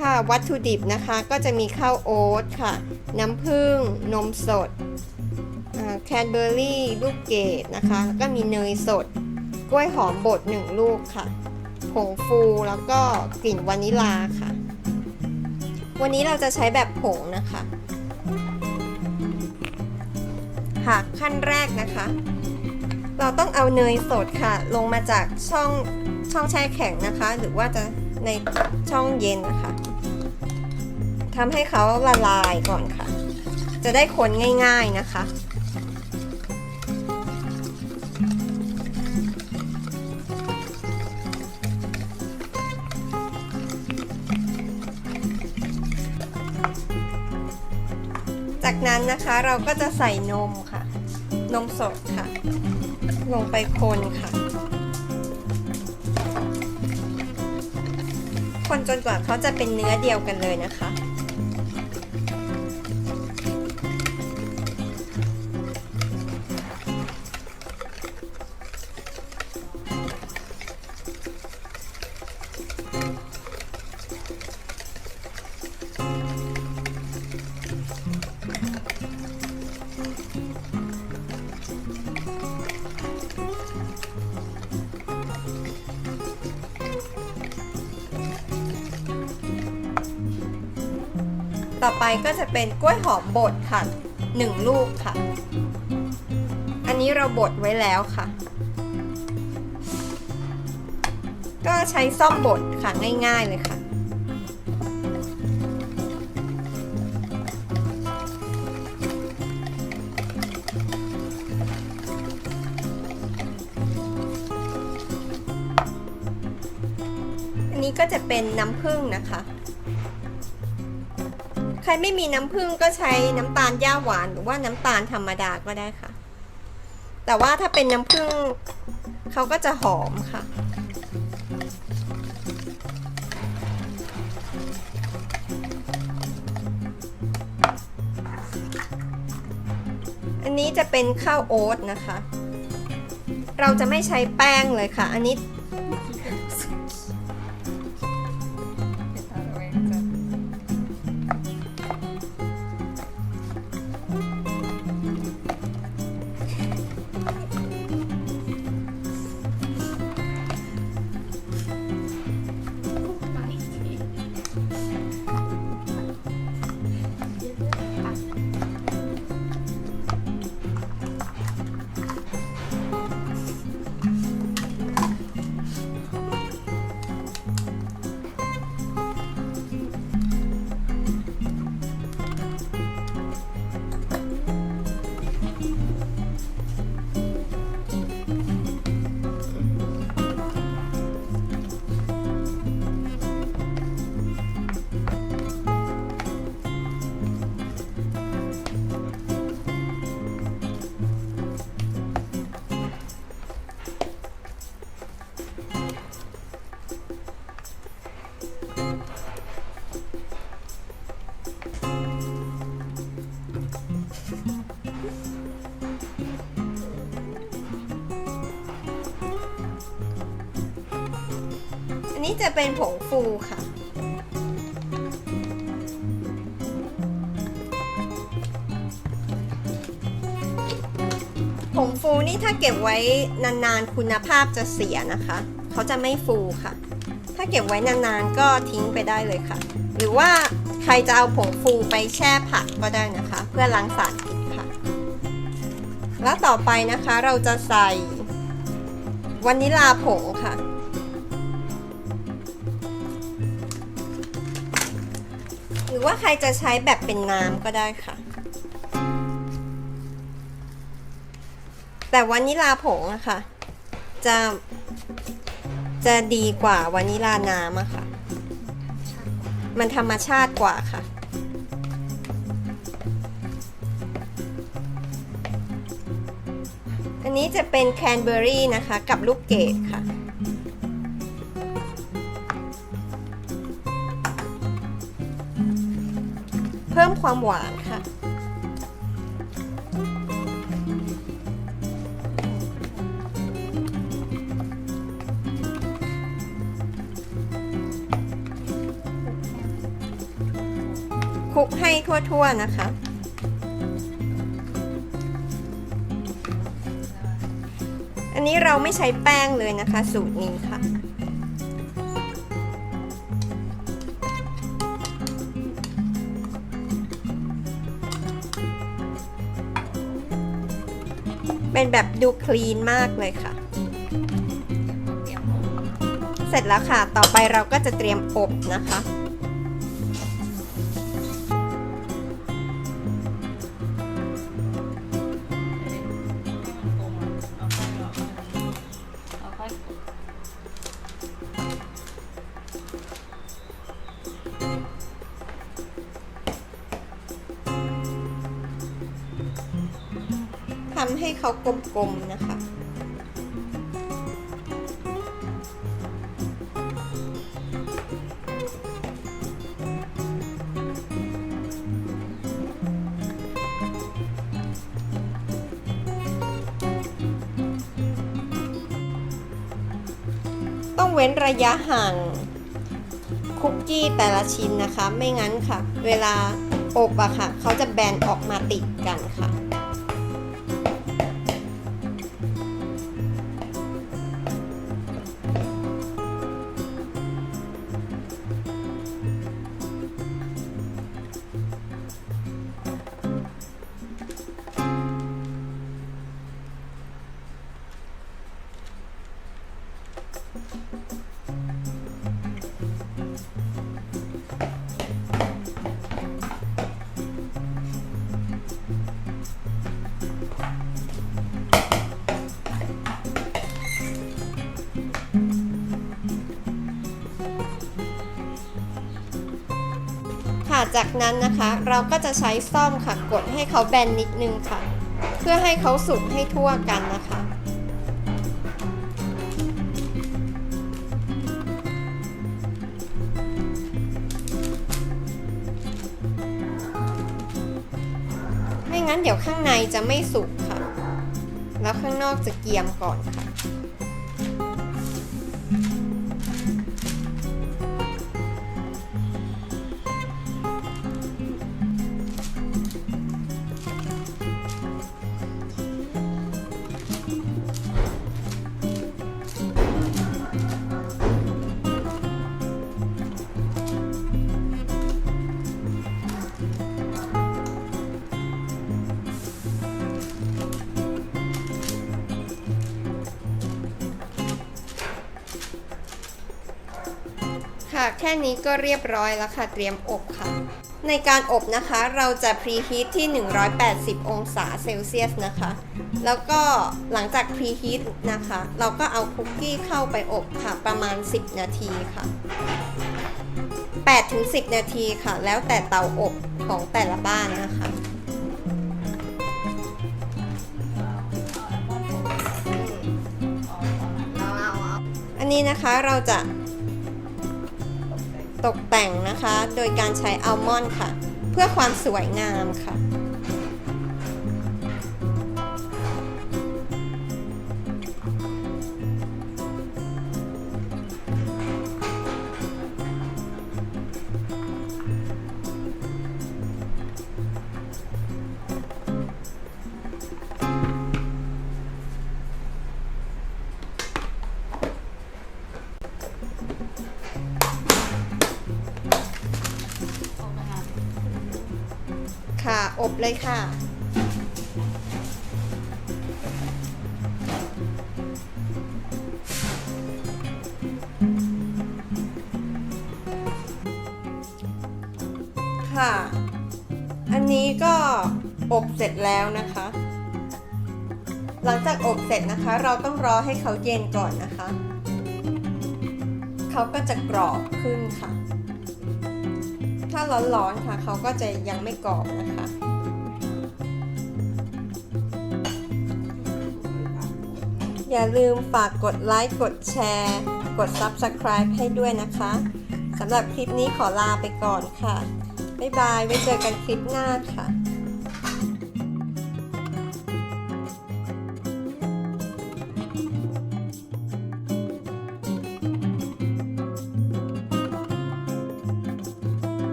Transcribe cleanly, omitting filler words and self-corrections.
ค่ะวัตถุดิบนะคะก็จะมีข้าวโอ๊ตค่ะน้ำผึ้งนมสดแคนเบอร์รี่ลูกเกดนะคะแล้วก็มีเนยสดกล้วยหอมบด1 ลูกค่ะผงฟูแล้วก็กลิ่นวานิลาค่ะวันนี้เราจะใช้แบบผงนะคะค่ะขั้นแรกนะคะเราต้องเอาเนยสดค่ะลงมาจากช่องแช่แข็งนะคะหรือว่าจะในช่องเย็นนะคะทำให้เขาละลายก่อนค่ะจะได้คนง่ายๆนะคะจากนั้นนะคะเราก็จะใส่นมค่ะนมสดค่ะลงไปคนค่ะคนจนกว่าเขาจะเป็นเนื้อเดียวกันเลยนะคะต่อไปก็จะเป็นกล้วยหอมบดค่ะ1 ลูกค่ะอันนี้เราบดไว้แล้วค่ะก็ใช้ซ่อมบดค่ะง่ายๆเลยค่ะอันนี้ก็จะเป็นน้ำผึ้งนะคะใครไม่มีน้ำผึ้งก็ใช้น้ำตาลหญ้าหวานหรือว่าน้ำตาลธรรมดาก็ได้ค่ะแต่ว่าถ้าเป็นน้ำผึ้งเขาก็จะหอมค่ะอันนี้จะเป็นข้าวโอ๊ตนะคะเราจะไม่ใช้แป้งเลยค่ะอันนี้อันนี้จะเป็นผงฟูค่ะผงฟูนี่ถ้าเก็บไว้นานๆคุณภาพจะเสียนะคะเขาจะไม่ฟูค่ะถ้าเก็บไว้นานๆก็ทิ้งไปได้เลยค่ะหรือว่าใครจะเอาผงฟูไปแช่ผักก็ได้นะคะเพื่อล้างสารพิษค่ะแล้วต่อไปนะคะเราจะใส่วานิลาผงค่ะหรือว่าใครจะใช้แบบเป็นน้ำก็ได้ค่ะแต่วานิลาผงอะค่ะจะดีกว่าวานิลาน้ำอะค่ะมันธรรมชาติกว่าค่ะอันนี้จะเป็นแคนเบอร์รี่นะคะกับลูกเกดค่ะเพิ่มความหวานค่ะ อ คลุกให้ทั่วๆนะคะอันนี้เราไม่ใช้แป้งเลยนะคะสูตรนี้ค่ะเป็นแบบดูคลีนมากเลยค่ะเสร็จแล้วค่ะต่อไปเราก็จะเตรียมอบนะคะทำให้เขากลมๆนะคะต้องเว้นระยะห่างคุกกี้แต่ละชิ้นนะคะไม่งั้นค่ะเวลาอบอะค่ะเขาจะแบนออกมาติดกันค่ะจากนั้นนะคะเราก็จะใช้ซ่อมค่ะกดให้เขาแบนนิดนึงค่ะเพื่อให้เขาสุกให้ทั่วกันนะคะไม่งั้นเดี๋ยวข้างในจะไม่สุกค่ะแล้วข้างนอกจะเกรียมก่อนค่ะแค่นี้ก็เรียบร้อยแล้วค่ะเตรียมอบค่ะในการอบนะคะเราจะพรีฮีทที่180องศาเซลเซียสนะคะแล้วก็หลังจากพรีฮีทนะคะเราก็เอาคุกกี้เข้าไปอบค่ะประมาณ10นาทีค่ะ8-10นาทีค่ะแล้วแต่เตาอบของแต่ละบ้านนะคะอันนี้นะคะเราจะตกแต่งนะคะโดยการใช้อัลมอนด์ค่ะเพื่อความสวยงามค่ะค่ะอบเลยค่ะค่ะอันนี้ก็อบเสร็จแล้วนะคะหลังจากอบเสร็จนะคะเราต้องรอให้เขาเย็นก่อนนะคะเขาก็จะกรอบขึ้นค่ะถ้าร้อนๆค่ะเขาก็จะยังไม่กรอบนะคะอย่าลืมฝากกดไลค์กดแชร์กด Subscribe ให้ด้วยนะคะสำหรับคลิปนี้ขอลาไปก่อนค่ะบ๊ายบายไว้เจอกันคลิปหน้าค่ะ